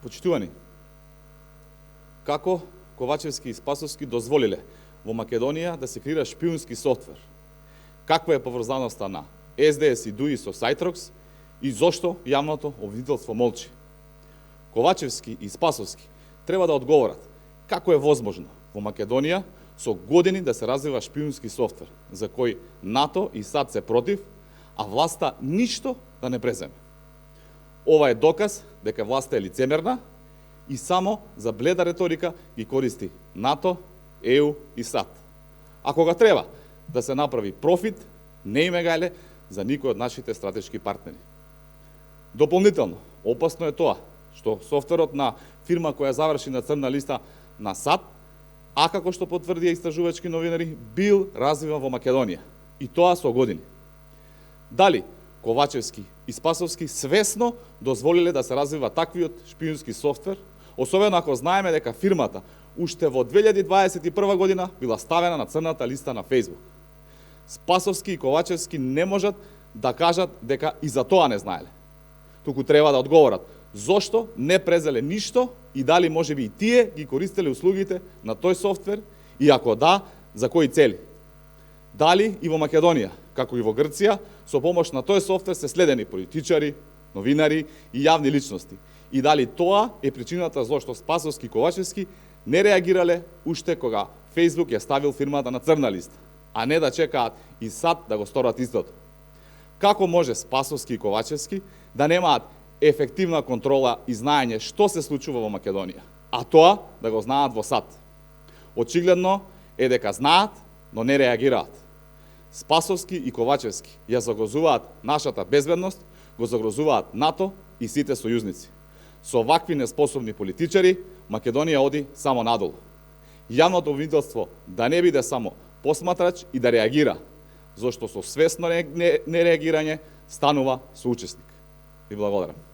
Почитувани, како Ковачевски и Спасовски дозволиле во Македонија да се креира шпиунски софтвер? Каква е поврзаноста на СДС и ДУИ со Сајтрокс и зошто јавното обвинителство молчи? Ковачевски и Спасовски треба да одговорат како е возможно во Македонија со години да се развива шпиунски софтвер за кој НАТО и САД се против, а власта ништо да не преземе. Ова е доказ дека власта е лицемерна и само за бледа реторика ги користи НАТО, ЕУ и САД. А кога треба да се направи профит, не име гајле за никој од нашите стратешки партнери. Дополнително, опасно е тоа што софтверот на фирма која заврши на црна листа на САД, а како што потврдија истражувачки новинари, бил развиван во Македонија. И тоа со години. Дали Ковачевски и Спасовски свесно дозволиле да се развива таквиот шпиунски софтвер, особено ако знаеме дека фирмата уште во 2021 година била ставена на црната листа на Facebook. Спасовски и Ковачевски не можат да кажат дека и за тоа не знаеле. Туку треба да одговорат зошто не презеле ништо и дали можеби и тие ги користеле услугите на тој софтвер и ако да, за кои цели. Дали и во Македонија, како и во Грција, со помош на тој софтвер се следени политичари, новинари и јавни личности. И дали тоа е причината зашто Спасовски и Ковачевски не реагирале уште кога Facebook ја ставил фирмата на црна листа, а не да чекаат и САД да го сторат истото. Како може Спасовски и Ковачевски да немаат ефективна контрола и знаење што се случува во Македонија, а тоа да го знаат во САД? Очигледно е дека знаат, но не реагираат. Спасовски и Ковачевски ја загрозуваат нашата безбедност, го загрозуваат НАТО и сите сојузници. Со вакви неспособни политичари, Македонија оди само надолу. Јавното обвинителство да не биде само посматрач и да реагира, зашто со свесно нереагирање станува соучесник. Ви благодарам.